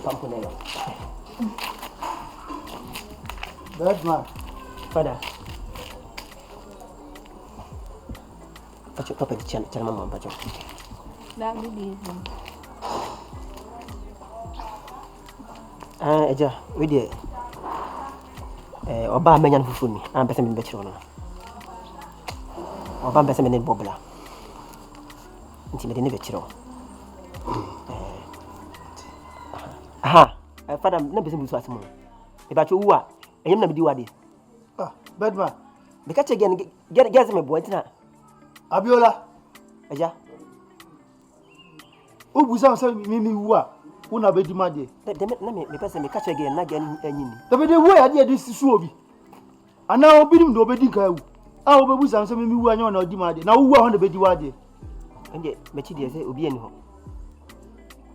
Pampunelo. Bad man. Father. Pacho papa di chana mama pacho. That be easy. Eja, we dey oba menyan fufu ni. Pese me be chiro no. Oba pese me ne bobla. Nti me de ne be chiro. Father, na pese me so asemo. E ba cho wu a, enyem na me di wade. Bad man. Me ka che get me boy ntina. Abiola. Eja. Ubusa so mi wu a. Una be di made. Na me pese me ka che again na gen anyini. Da be de wo ya de sisu obi. Ana obi nim do be di ka wu. A wo be busa so mi wu anya na di made. Na wu a ho na be di wade. Nje me chi de se obi ani ho.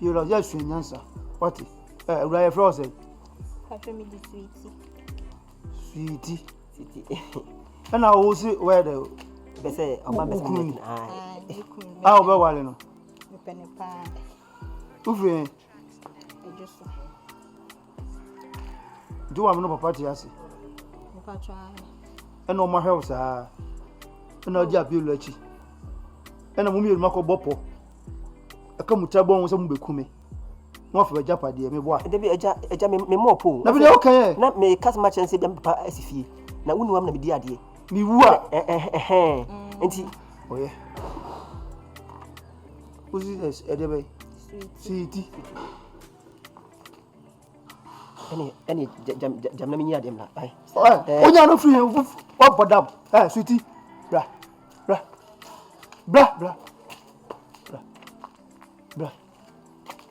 Biola ya su nyansa. What? Ura ya froze. Cafe me di Sweetie. Sweetie. Ana wo si where the be say oba be say ah oba wale no. Me pene pa. Ufre. Ejoso. Do wa no papa ti ase. Papa twa. Ena o ma hwe sa. Ena o di Abiola achi. Ena mo mi mako bopo. Aka mutabon wo se mu bekume. Mo fa japade me boa. Debi eja me mopo. Na bi de okay. Na me customer chance bi papa asifie. Na wonu am na bi di ade. Mi wu a. Enti oye. Uzi des edebe. Sweetie. Any jam na me nya dem la. Bye. Onya no free wa bodam. Sweetie. Bra.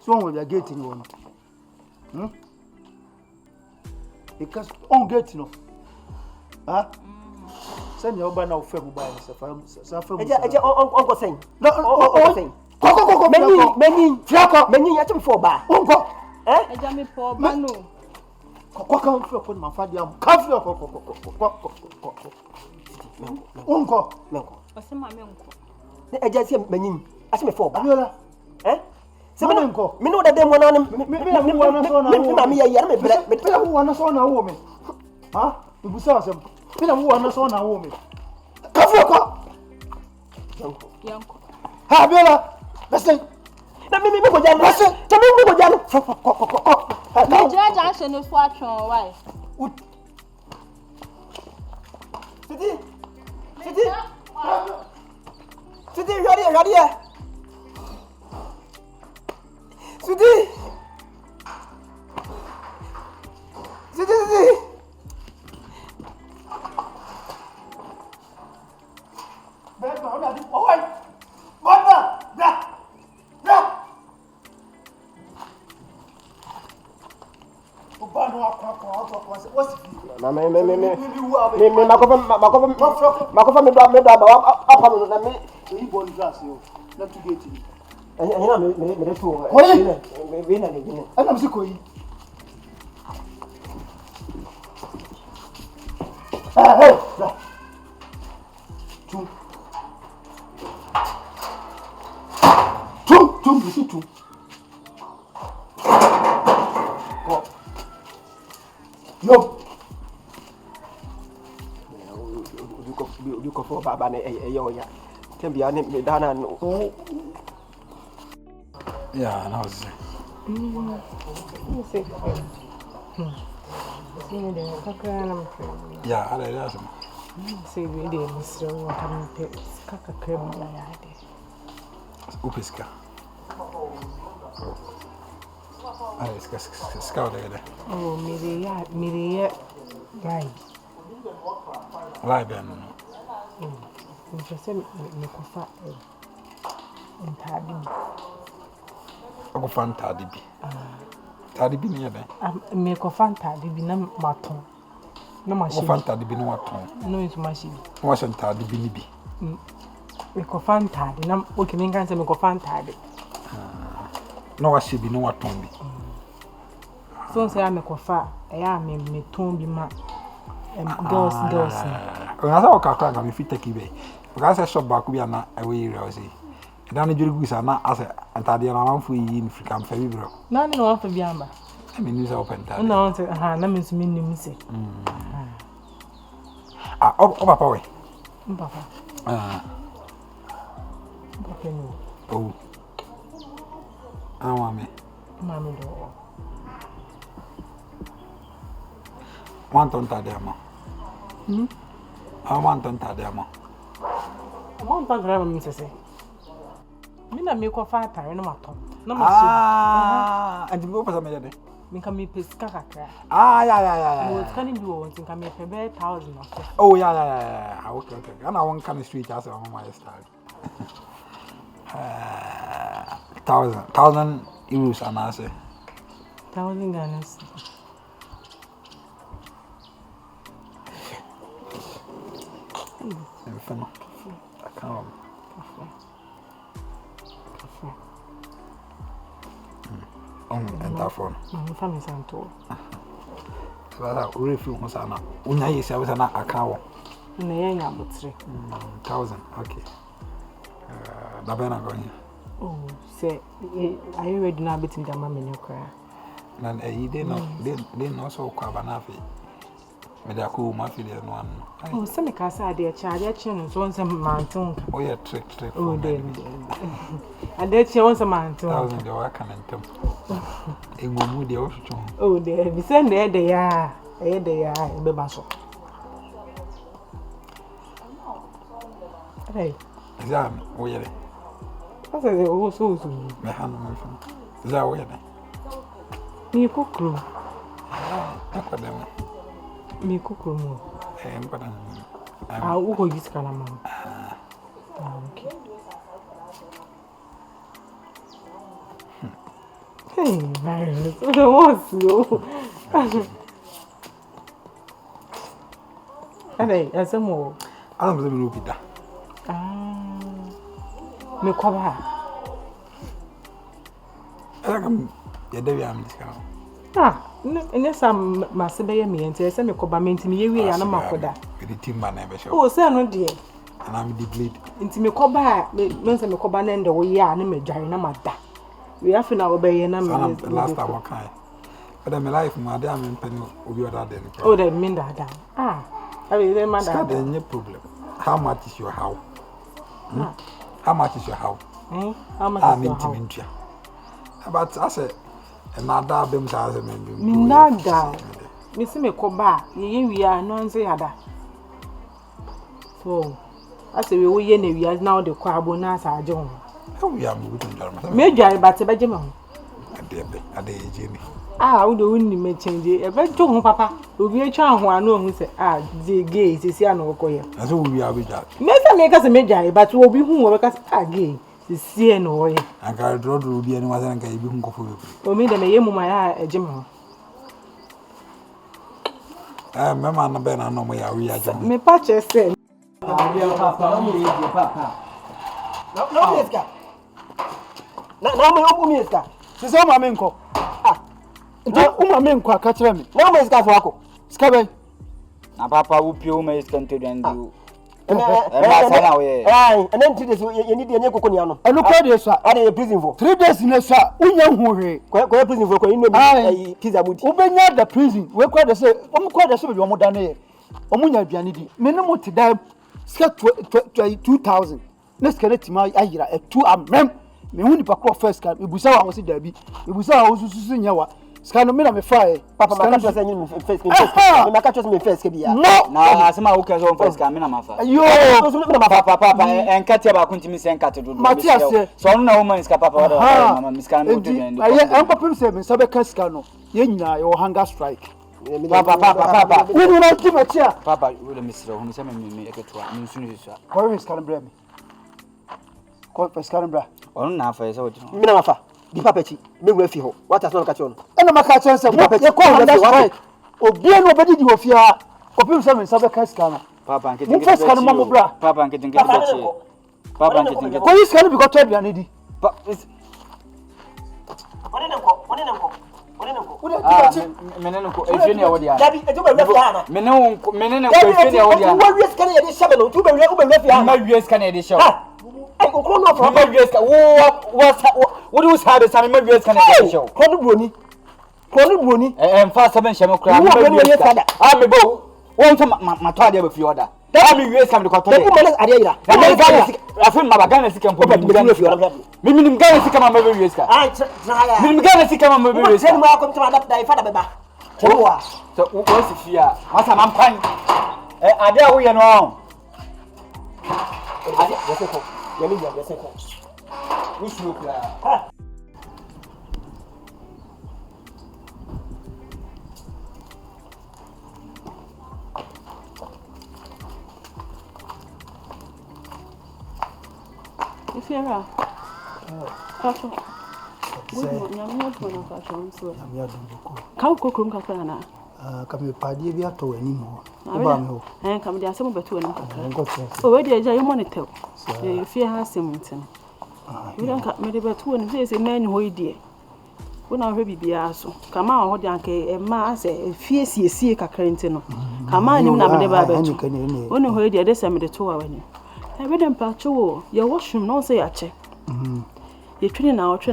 So we are getting one. Because on getting no. Send your banner of fame by yourself. Eja onko sen. No, onko sen. Go. Meni. Fiako. Meni ya chim for ba. Onko. Eja me for ba no. Ko fiako ma fadi am. Ka fiako ko. Onko. Osema me onko. Eja se meni. Ase me for ba. Abiola. Se me onko. Me no da dem wona me ya me bre. Me pela wona so na wo me. Ibusa asem. Pela wona so na wo me. Ka fiako. Yanko. Abiola. Listen. Na me go jam. Listen. To me go jam. Me jaja se no so atwon why? Sidi, ready. Sidi. Beba, ona di. Oi. Baba, bra. Obano akwa. What's it? Na me makofa me do ba apa me na me yi ball grass yo. Na to gate ni. Ena me de tu. We na ni. Ana msi ko yi. Hey. Two. Yo. You go for baba ne yo ya. Tembia ne me dana no. Yeah, no was. Yeah, I like that. Say we dey Mr. Water pe kaka krem na ya de. Upiska. Ah, ska there. Oh, mire ya guy. Lie ben. Nti se me kofa ntade bi. Ako fantadi bi. Tadi bi ni ben. Me kofa ntade bi na maton. Na machine. Ako fantadi bi no waton. No into machine. Wa shan tadi bi ni bi. Me kofa ntade na okay me kan se me kofa ntade. No wa shi bi no waton bi. So say me kofa me ton bi ma girls. Ko na sa o ka ka me fit take be. Because I shop back bi na away area o say. Dan juri gusa na ase antade na manfo yi in frika mfa bi bro. Na ni no fa bi amba. I mean you say open tade. Na on say na me so nim say. O papa we. Papa. Papa no. Oh. Mame. Mame do. Want on tade ama. I want on tade ama. Mon pa grava mi say. Mi na me ko fa atare no mato. Na ma so. Anti go pasa me de. Mi ka me pesika kakra. Yeah. Mo ska ni bi wo ntin ka me pe be 1000 na. Oh yeah. Okay. And I want kind of street as on my style. 1,000 euros and I say 1,000 Ghana cedis. I can't. Enter phone. My family santo. So we feel hosana. Unya yesi abesana account. Na yen ya botre. 1,000. Okay. Dabena going. Oh, say are you ready now betim da mama ne kra? Na e dey no so kwa banafi. Me da ko ma fi dey no an. Oh, say me ka say ade che no so nsem manton. Oh yeah, trick. Oh, dey. Ade che won say manton. 1,000 dey wa kan entem. Egomu dey o twon. Oh, dey. Bi say na e dey ya. E dey ya, e be ba so. Hey. Zam, o yere. Asa dey o so. Me hanu me fun. Za o yere. Mi kokro. Akwadam. Mi kokro mo. Nkwadam. U go use kana ma. Okay. Hey, virus. What's you? Hey, asemo. Adam ze bi opita. Me kwaba. Agam ya dewi am diska. Ene sam masebe ye me ente se me kwaba menti me yewie ya na makoda. Me di timba na be show. Oh, say no de. And I'm the bleed. Nti me kwaba me se me kwaba na nde wo ye a na me dware na mada. We have na obeye na me last time okay. But my life my dey am pen obi other than. Oh, that mean that. I mean the man that. There's no problem. How much is your house? How much is your house? How much is your house? But I said, another bim says me nada. Me see me koba. Ye we are no say ada. So, I say we ye na we are now the kwabo na sa ajo. How we are moving to Germany. Me dware but e beje me ho. Ade ejeni. We do win me change. E bejo ho papa. Obi atwa ho anu ohun say the gay sisi ana okoye. Na so we are be ja. Me say me ka say me dware but obi hu wo be ka say gay. Sie no oye. Anga drodo bi ani wasan ka ibi hunkofo be. O mi de me yemu ma ya ejim ho. Mema na be na no mo ya we ya jam. Me pa che say. Papa, mo ye papa. No meska. Na mo obu meska. Se se ma me nko. Nti uma me nko aka kire me. Na mo meska fo ako. Ska ben. Na papa wo pio me iska ntedu ndu. And then 3 days you need any coconiano. And look at this, I a prison for 3 days in a shot. Unya hure. Quite prison for pizza wood. Ubenya the prison. We quite the say, quite the civil more than a Omunya Bianidi. Minimum to die, scat 2,000. Let's get it my ayra at 2 mem. Me only pack first card. We was our Debbie. It was our Susanyawa. Scanomina me fire. Papa, my catch was in face. My catch was in face. No, asema uke zo first card mina mafa. Yo, papa en kati ba kuntimi sen kati do. Matias, so no woman is papa wada mama miskana mo tuni. I papa say me sabe kaskano. Ye nyina your hunger strike. Papa. We do not give a chair. Papa, we Mr. Hu say me eketwa. Me sunu so. Call his canbra me. Call his canbra. On na fa say what. Mina mafa. Di papachi, me we fi ho. What has not catch on? And my catch say you call hunger strike. Obi no bedi di ofia. Kopim say me sabe kaskano. Papa nke tinke. Mu first can mama bra. Papa nke tinke bechi. Papa nke tinke. Call his can because tell me di. Menene ko efeni ya wodi ya. Dabi, e tuba we fi ana. Menene ko efeni ya wodi ya. Wo we scan ya di shabe no, tuba we fi ana. Ma we scan ya di shabe. I go call no for me wies ka what do you say the same me wies ka na show Kono broni fa 7 hyem kra me wies ka ah me bo won to ma to ade ba fi order da me wies ka me ko to People manage ade ira afin ma ba Ghana sika mpo me minim Ghana sika ma me wies ka ai traya minim Ghana sika ma me wies ka tell me come to my dad father beba tell wa so wo si fia masa man kwan ade a wo ye no ade yeseko yemi yeseko we should kra If you're a pastor, How cook room cafana? Come party be at all anymore. And come there some better one. Already, I monitor. If you have something, you don't cut me the better one. There's a man who dear. When I will be aso. Come on, what yanke a mass a fierce see a carentino. Come on, you never never. Only who dear, this I'm the 2 hours. I read them patcho. Your washroom, no say a check. You're training out.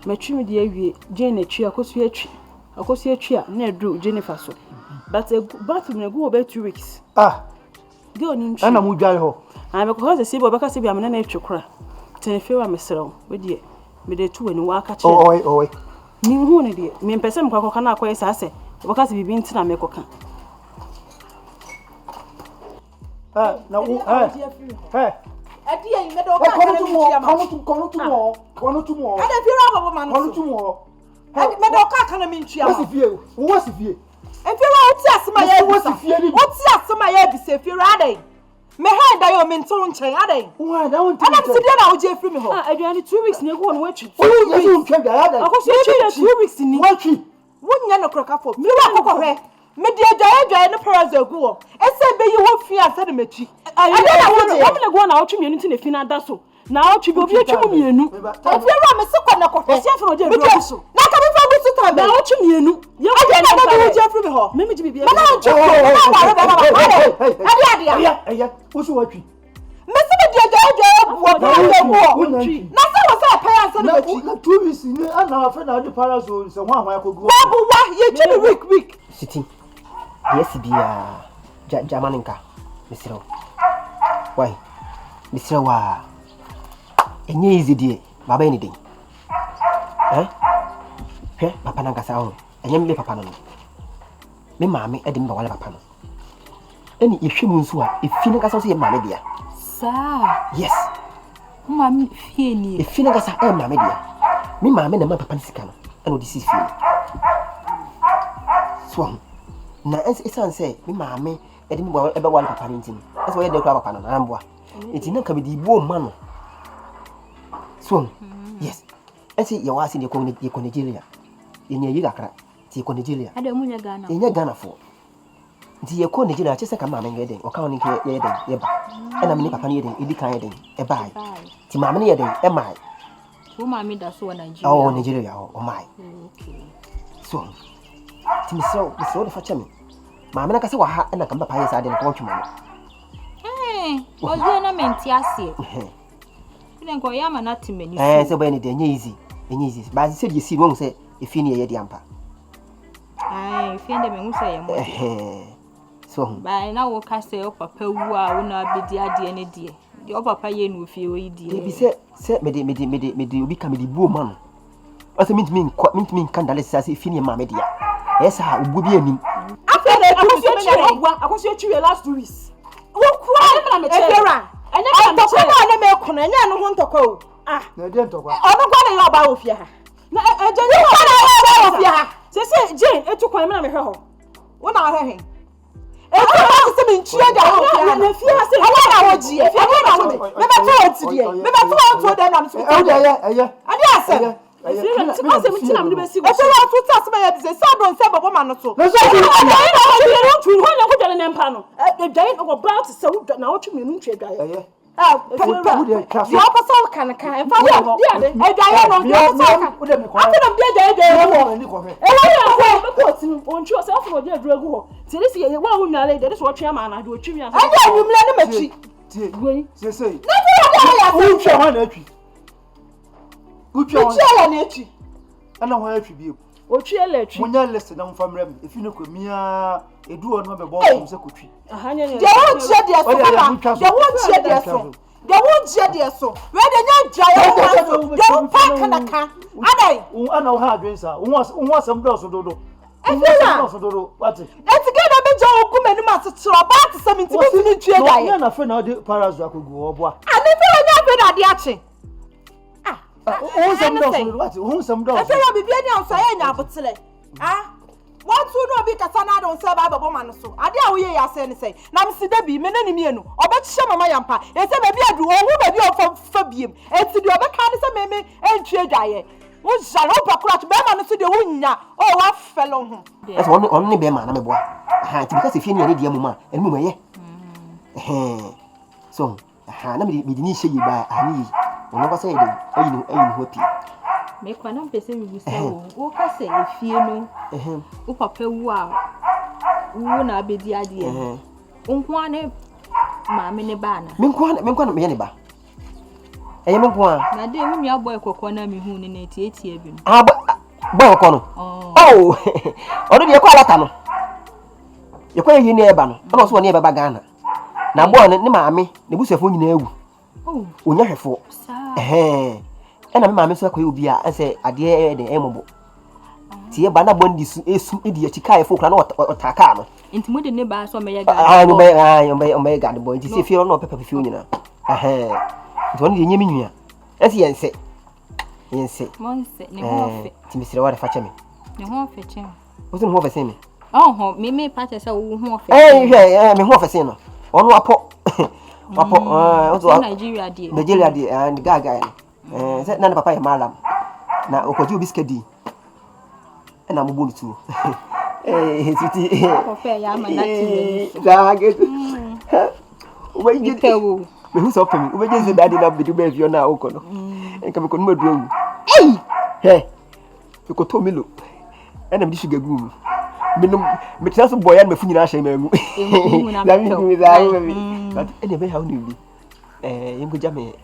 Matrimony, dear, Jane, a tree, of course, your tree, near Drew, Jennifer. So, but a bathroom go about 2 weeks. Ah, go on, and I'm Mujaho. I'm because the civil because I'm an nature cry. Ten fear I'm a cell, with ye, with the 2 and walk at you. Oh, me who dear, me and Pesam Cocana, quite as I say, because we've been to America. Now, hey. I dear, you don't come to more. I don't feel our woman. Come to more. I can't mean to you. What's if you? If you're out, my head was a fear. What's that? My head is if you're adding. Me hand I am in tone chain, adding. Why, I don't know Jeffrey. I do 2 weeks near one watch. Oh, you can't get out. Of course, you're 2 weeks in watch it. Wouldn't you crock up? Me walk me dear Diana and the Parazo go. I said, be you won't fear sedimentary. I don't want to go out to community if you're not that so. Now, to go to you. If you're a second, I say for the Russo. Not coming from this time. Now, to you. You can't go Jeffrey Hall. Maybe to be a what's watching? Mr. Diana, what nothing was our parents. 2 weeks in and half an hour parasol, so one I could go. You week. Sitting. Yes, be a Jamaninka, Mr. Why, Mr. Wa? Any easy day, Baba anything. Eh? Papa Nagasao, and you papa. Me mammy, I didn't know what papa. Any if she moves, if Finnegas say mammy dear. Sir, Yes, Mammy, Finney. if Finnegas are mammy dear. Me mammy and my papa Sicano, and this is Finn. Swam. Now, as it's say, me mammy, I didn't know ever one papa in. That's why they grab a pan on Amboa. It's not coming the warm man. Swam. Yes. I say you are in your community, Nigeria. In your Yaka, take on Nigeria. I don't want Ghana. In your Ghana for. The Yako Nigeria, just like a man getting or counting here, and I'm Nipa Panading, Idika, a buy. Timamania, am I? Who mammy does so Nigeria? Oh, Nigeria, oh my. So, Timmy, so the sort of a chummy. Mamma, I say, what and I come back, I didn't want you, mamma. Hey, was there a mentiasi? You don't go yam and not to me. Eh, so when it easy, but I said you see, won't say if you near the amper. I feel them say, so by now, we'll cast a papa who are not be dear, dear, dear. Your papa yen with you, dear. Be said, me become the boo man. What it means mean candles as if you mamma dear. Yes, I would be a me. I was your last 2 weeks. What cry? And I'm not want to go. Ah, I didn't talk about here. I don't know. Say, Jane, it took my man. What are hanging? It's a Wait. Say. Uchi ya na atwi. Uchi ya na atwi. Ana ho atwi bi. Ochi ya atwi. Munya list na mfa mrem. Efi no kwamia edu ho no be bo kum se kotwi. Ahanya ne. De wo chia de so papa. De wo chia de so. De wo chia de so. We de nya jaye wo so. De wo pack na ka. Adai. Ana ho ha adwensa. Wo asem do so dodo. Efela. What? Etike na be jo okum enu ma tetero ba te se minti bi ni tue dai. No na fe na de parazu akogu oboa. Ani fe onya fe na de ache. Who some does what? Who some does? I feel like being on Sayana, but what to know be Casana don't say about woman so. I dare we are saying, say, now see the be men enemy, or but some my yampa, and say maybe I do all maybe from Fabium, and to the other kind of meme and trade diet. What shall open crash Beman to the winner? Oh, what fell on him? That's only Beman, I'm a boy. Because if you need a mama and mumma, so, let me didn't say you by Annie. Ono ko say dey ayi hopi me kwa na pese mi gusa wo ka say efie no wo papa wu a wo na abedi ade nko ane maame ne ba na me nko me ne ba eye me nko a na de wo nua boy kokko na me hu ne na tietie bi boy kokko no oh odo de ko alata no ye ko yi ne eba no ono so ne eba Ghana na boy ne maame ne busafo nyina ewu onya hwefo ena me maame so akoye obi a ese ade e de emobo tie ba na bondi su esu edi akika e fo kra na otaka no enti mo de ne ba so me ye ga me ga de boy enti se fie no pepa fie onyina enti woni de nyemi nwia ese yense monse ne ho fe ti misire wa fa cheme ne ho fe cheme o se ne ho fe se me ho me pa che se wo ho fe me ho fe se no ono apo wapo Nigeria die and gaga say na papa ya malam na okoji obi skedi na mo bolu tu titi papa ya ma na ti gaga we ji tewo me hu so pem we ji daddy na bidu be fio na okono enka me ko no madu awu ko to milo ena me sugar gum me tira so boy ya me fu nyina ahye magu na mi za but ene be ha oni bi yengo jame